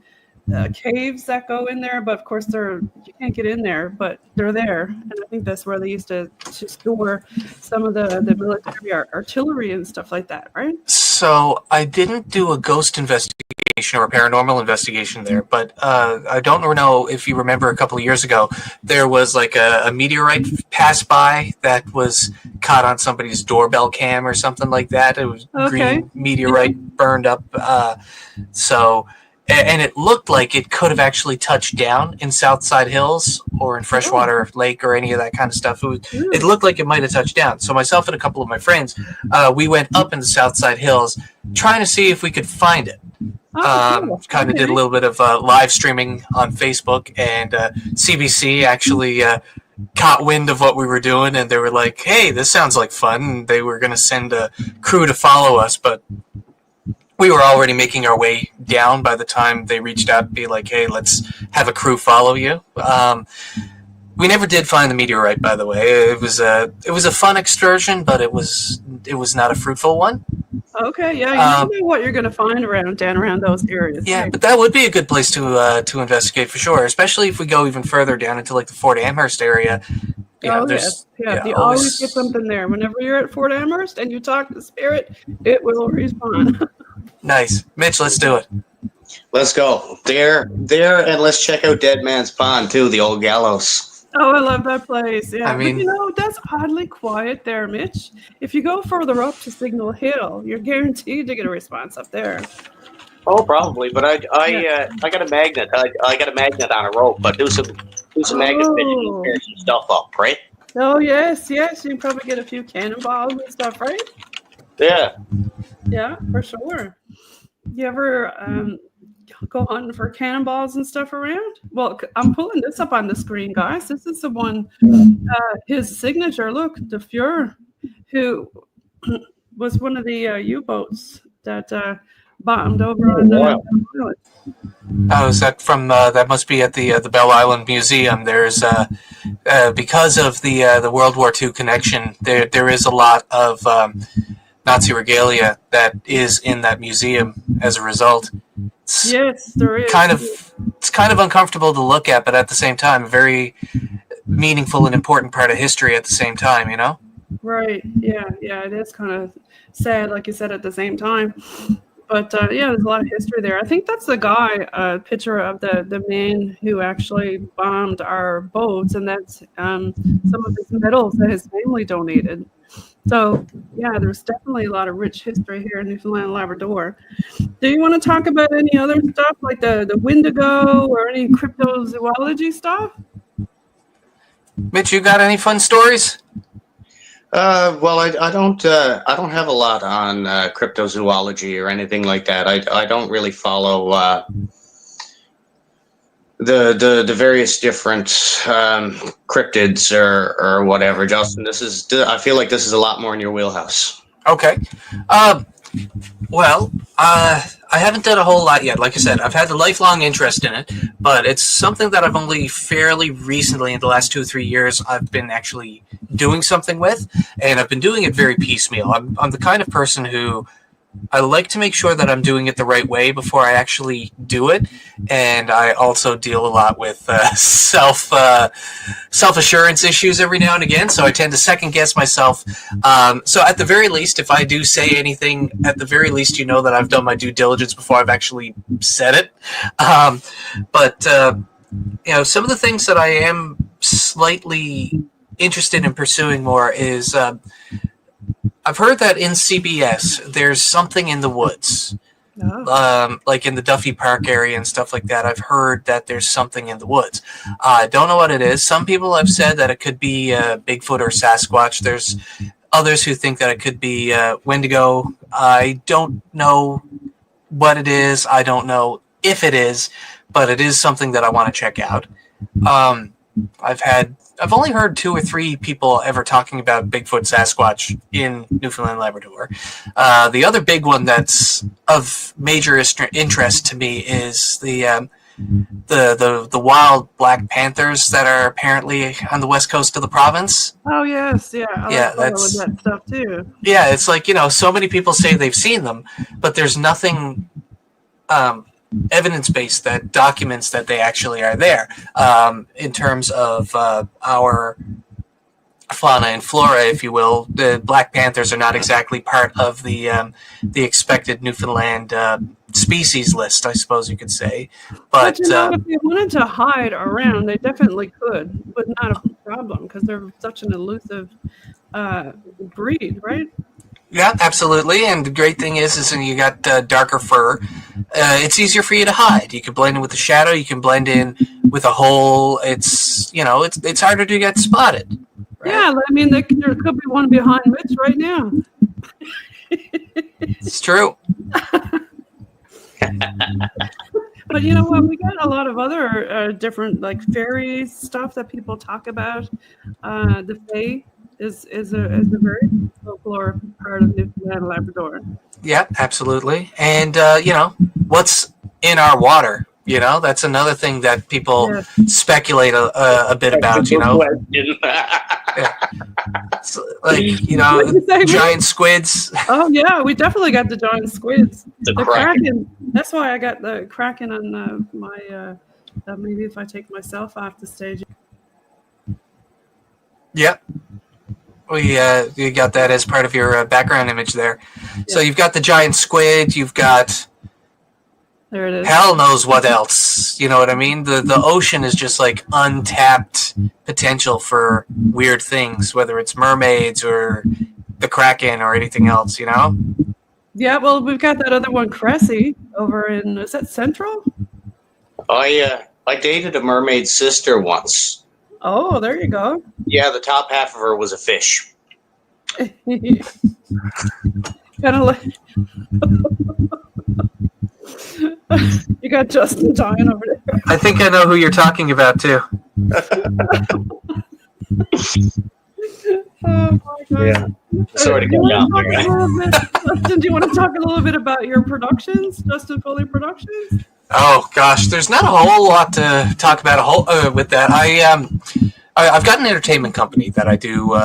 caves that go in there, but of course you can't get in there, but they're there. And I think that's where they used to store some of the military artillery and stuff like that, right? So I didn't do a ghost investigation or a paranormal investigation there, but I don't know if you remember a couple of years ago, there was like a meteorite pass by that was caught on somebody's doorbell cam or something like that. It was green meteorite burned up. And it looked like it could have actually touched down in Southside Hills or in Freshwater Lake or any of that kind of stuff. It looked like it might have touched down. So myself and a couple of my friends, we went up into Southside Hills trying to see if we could find it. Kind of did a little bit of live streaming on Facebook, and CBC actually caught wind of what we were doing, and they were like, hey, this sounds like fun. And they were going to send a crew to follow us, but we were already making our way down by the time they reached out to be like, hey, let's have a crew follow you. We never did find the meteorite, by the way. It was a fun excursion, but it was not a fruitful one. Okay, yeah, you know what you're going to find down around those areas. Yeah, right? But that would be a good place to investigate for sure, especially if we go even further down into like the Fort Amherst area. You always get something there. Whenever you're at Fort Amherst and you talk to Spirit, it will respawn. Nice. Mitch, let's do it. Let's go. There, and let's check out Dead Man's Pond, too, the old gallows. Oh, I love that place. Yeah, I mean, but that's oddly quiet there, Mitch. If you go further up to Signal Hill, you're guaranteed to get a response up there. Oh, probably. But I got a magnet. I got a magnet on a rope. But do some magnet fishing and tear some stuff up, right? Oh yes. You can probably get a few cannonballs and stuff, right? Yeah. Yeah, for sure. You ever go hunting for cannonballs and stuff around? Well, I'm pulling this up on the screen, guys. This is the one, his signature. Look, the Fuhrer, who was one of the U-boats that bombed over on the island. Oh, is that from? That must be at the Belle Island Museum. There's because of the World War II connection. There is a lot of Nazi regalia that is in that museum as a result. Yes, there is. It's kind of uncomfortable to look at, but at the same time, a very meaningful and important part of history at the same time. You know. Right. Yeah. It is kind of sad, like you said, at the same time. But there's a lot of history there. I think that's the guy, picture of the man who actually bombed our boats, and that's some of his medals that his family donated. So, there's definitely a lot of rich history here in Newfoundland and Labrador. Do you want to talk about any other stuff like the Wendigo or any cryptozoology stuff? Mitch, you got any fun stories? Well, I don't have a lot on cryptozoology or anything like that. I don't really follow the various different cryptids or whatever. Justin, I feel like this is a lot more in your wheelhouse. Okay. Well, I haven't done a whole lot yet. Like I said, I've had a lifelong interest in it, but it's something that I've only fairly recently, in the last 2 or 3 years, I've been actually doing something with, and I've been doing it very piecemeal. I'm the kind of person who I like to make sure that I'm doing it the right way before I actually do it, and I also deal a lot with self-assurance issues every now and again, so I tend to second-guess myself. So at the very least, if I do say anything, at the very least you know that I've done my due diligence before I've actually said it. But some of the things that I am slightly interested in pursuing more is... I've heard that in CBS, there's something in the woods, like in the Duffy Park area and stuff like that. I've heard that there's something in the woods. I don't know what it is. Some people have said that it could be Bigfoot or Sasquatch. There's others who think that it could be Wendigo. I don't know what it is. I don't know if it is, but it is something that I want to check out. I've only heard 2 or 3 people ever talking about Bigfoot Sasquatch in Newfoundland Labrador. The other big one that's of major interest to me is the wild black panthers that are apparently on the west coast of the province. Oh yes, yeah, that's that stuff too. Yeah, it's like so many people say they've seen them, but there's nothing evidence-based that documents that they actually are there. In terms of our fauna and flora, if you will, the black panthers are not exactly part of the expected Newfoundland species list, I suppose you could say. But if they wanted to hide around, they definitely could, but not a problem because they're such an elusive breed, right? Yeah, absolutely. And the great thing is you got darker fur. It's easier for you to hide. You can blend in with the shadow. You can blend in with a hole. It's it's harder to get spotted. Right? Yeah, I mean, there could be one behind Mitch right now. It's true. But you know what? We got a lot of other different like fairy stuff that people talk about. The Fae is a very folklore part of Newfoundland and Labrador. Yeah, absolutely. And what's in our water? That's another thing that people speculate a bit about. Yeah. Like giant squids. Oh yeah, we definitely got the giant squids. The Kraken. That's why I got the Kraken on my. Maybe if I take myself off the stage. Yep. You got that as part of your background image there. Yeah. So you've got the giant squid. You've got. There it is. Hell knows what else. You know what I mean? The ocean is just like untapped potential for weird things, whether it's mermaids or the Kraken or anything else, Yeah, well, we've got that other one, Cressy, over in, is that Central? I dated a mermaid's sister once. Oh, there you go. Yeah, the top half of her was a fish. Kind of like you got Justin dying over there. I think I know who you're talking about too. Oh my God. Yeah. Sorry to go down there. Justin, do you want to talk a little bit about your productions, Justin Foley Productions? Oh gosh, there's not a whole lot to talk about with that. I've got an entertainment company that I do.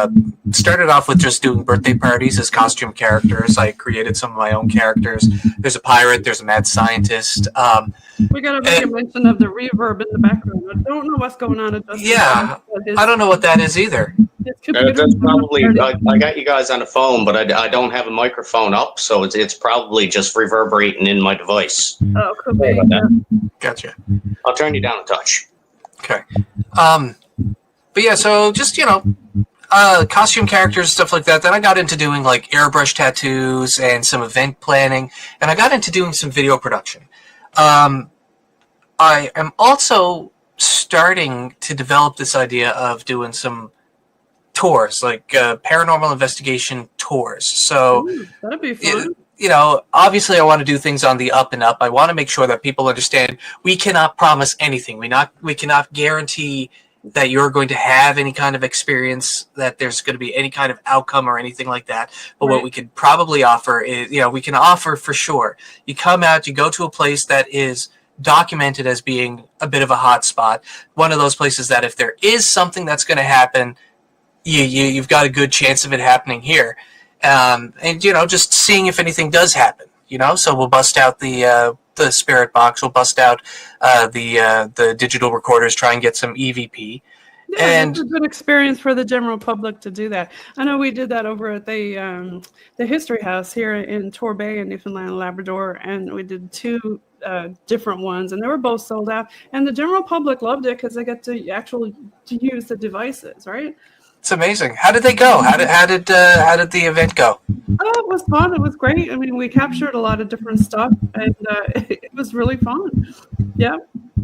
Started off with just doing birthday parties as costume characters. I created some of my own characters. There's a pirate. There's a mad scientist. We got to make a mention of the reverb in the background. I don't know what's going on. Yeah, I don't know what that is either. That's probably. I got you guys on the phone, but I don't have a microphone up, so it's probably just reverberating in my device. Oh, could be. Gotcha. I'll turn you down a touch. Okay. But yeah, so just, costume characters, stuff like that. Then I got into doing like airbrush tattoos and some event planning, and I got into doing some video production. I am also starting to develop this idea of doing some tours, like paranormal investigation tours. So that'd be fun. Obviously I want to do things on the up and up. I want to make sure that people understand we cannot promise anything. We cannot guarantee that you're going to have any kind of experience, that there's going to be any kind of outcome or anything like that. But What we could probably offer is, we can offer for sure. You come out, you go to a place that is documented as being a bit of a hot spot. One of those places that if there is something that's going to happen, you've got a good chance of it happening here. And, just seeing if anything does happen, so we'll bust out the spirit box, we'll bust out the digital recorders, try and get some EVP. Yeah, and it's a good experience for the general public to do that. I know we did that over at the History House here in Tor Bay in Newfoundland and Labrador, and we did 2 different ones, and they were both sold out. And the general public loved it because they get to actually use the devices, right? It's amazing. How did they go? How did the event go? Oh, it was fun. It was great. I mean, we captured a lot of different stuff, and it was really fun. Yeah.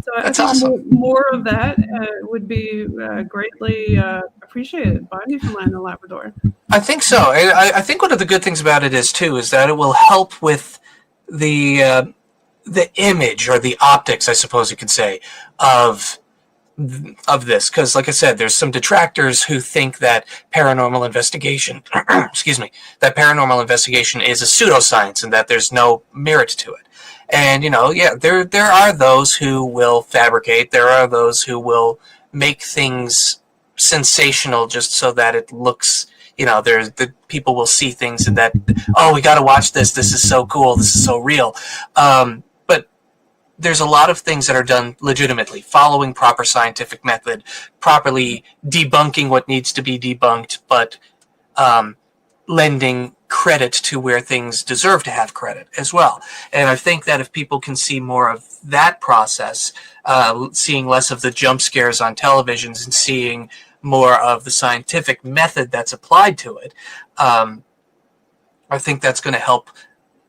So That's I think awesome. more of that would be greatly appreciated by Newfoundland and Labrador. I think so. I think one of the good things about it is that it will help with the image or the optics, I suppose you could say, of this, because like I said, there's some detractors who think that paranormal investigation that paranormal investigation is a pseudoscience and that there's no merit to it. And there are those who will fabricate, there are those who will make things sensational just so that it looks, there's the people will see things and that, oh, we got to watch this is so cool, this is so real. There's a lot of things that are done legitimately, following proper scientific method, properly debunking what needs to be debunked, but lending credit to where things deserve to have credit as well. And I think that if people can see more of that process, seeing less of the jump scares on televisions and seeing more of the scientific method that's applied to it, I think that's going to help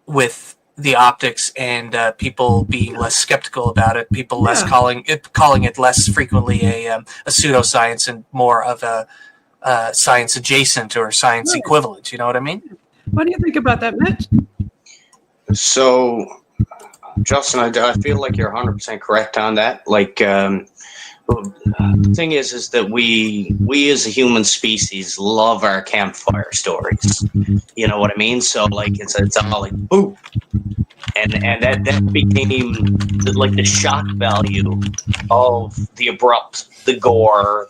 with the optics and people being less skeptical about it, people less calling it less frequently a pseudoscience and more of a science adjacent or science equivalent. You know what I mean? What do you think about that, Mitch? So, Justin, I feel like you're 100% correct on that. Like, the thing is that we as a human species love our campfire stories. You know what I mean? So like it's all like boo, and that became like the shock value of the abrupt, the gore,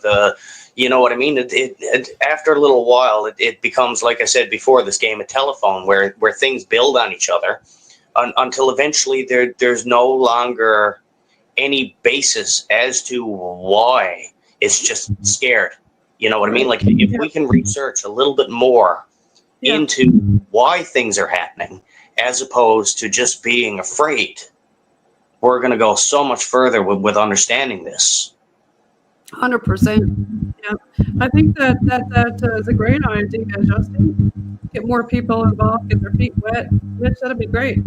you know what I mean? It after a little while, it becomes, like I said before, this game of telephone where things build on each other until eventually there's no longer any basis as to why. It's just scared. You know what I mean? Like if we can research a little bit more into why things are happening as opposed to just being afraid, we're going to go so much further with understanding this. 100%. Yeah, I think that is a great idea, Justin. Get more people involved, get their feet wet. Mitch, that'd be great.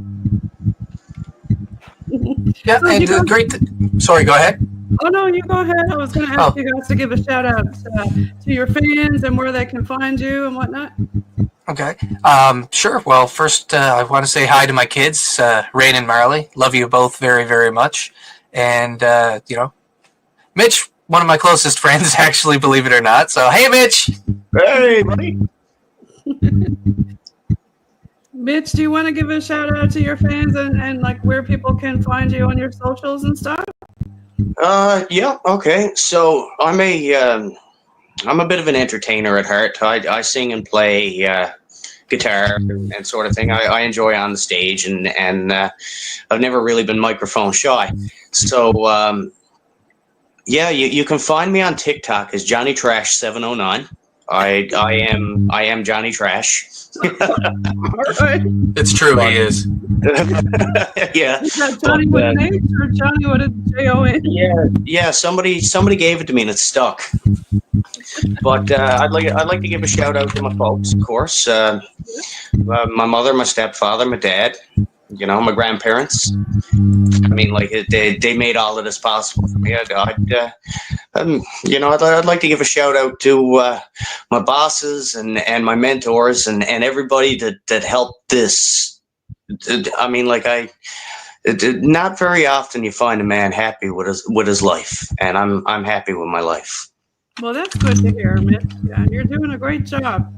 Yeah, So and you guys- great. Sorry, go ahead. Oh no, you go ahead. I was going to ask you guys to give a shout out to your fans and where they can find you and whatnot. Okay. Sure. Well, first, I want to say hi to my kids, Rain and Marley. Love you both very, very much. And, Mitch, one of my closest friends, actually, believe it or not. So, hey, Mitch. Hey, buddy. Mitch, do you want to give a shout out to your fans and like where people can find you on your socials and stuff? Yeah. Okay. So I'm a bit of an entertainer at heart. I sing and play guitar and sort of thing. I enjoy on the stage, and I've never really been microphone shy. So yeah, you can find me on TikTok as Johnny Trash 709. I am Johnny Trash. All right. It's true, he is. Yeah. Is that Johnny with an H or Johnny with a Jon? Yeah. Somebody gave it to me and it stuck. But I'd like to give a shout out to my folks, of course. My mother, my stepfather, my dad. My grandparents. I mean, like they made all of this possible for me. I'd like to give a shout out to my bosses and my mentors and everybody that helped this. I mean, not very often you find a man happy with his life, and I'm happy with my life. Well, that's good to hear, Mitch. Yeah, you're doing a great job.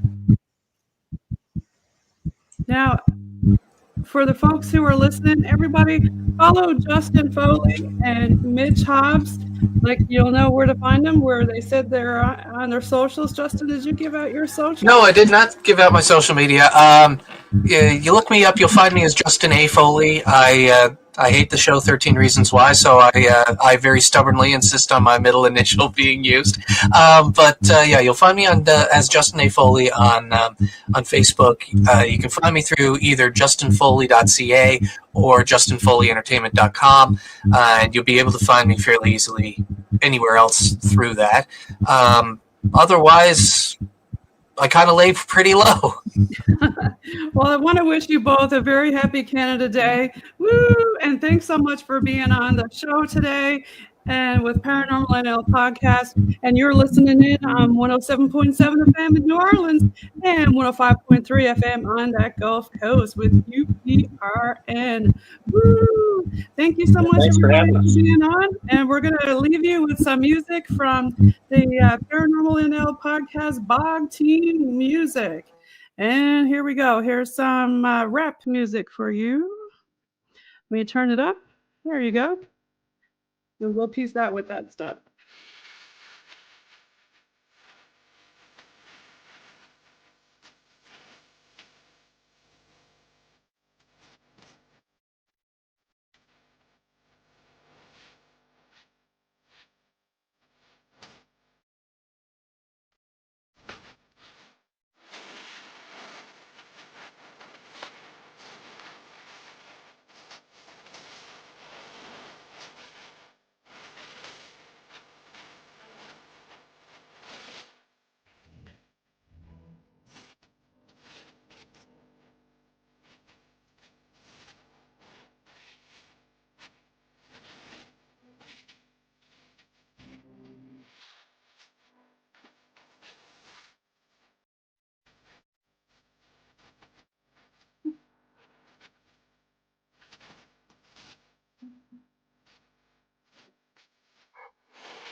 Now, for the folks who are listening, everybody follow Justin Foley and Mitch Hobbs. Like, you'll know where to find them, where they said they're on their socials. Justin, did you give out your socials? No, I did not give out my social media. You look me up, you'll find me as Justin A. Foley. I hate the show 13 Reasons Why, so I very stubbornly insist on my middle initial being used. But you'll find me as Justin A. Foley on Facebook. You can find me through either justinfoley.ca or justinfoleentertainment.com, and you'll be able to find me fairly easily anywhere else through that. Otherwise, I kind of lay pretty low. Well, I want to wish you both a very happy Canada Day. Woo! And thanks so much for being on the show today and with Paranormal NL Podcast. And you're listening in on 107.7 FM in New Orleans and 105.3 FM on that Gulf Coast with UPRN. Woo! Thank you so much, everybody, for being on. And we're going to leave you with some music from the Paranormal NL Podcast Bog Team music. And here we go. Here's some rap music for you. Let me turn it up. There you go. And we'll piece that with that stuff.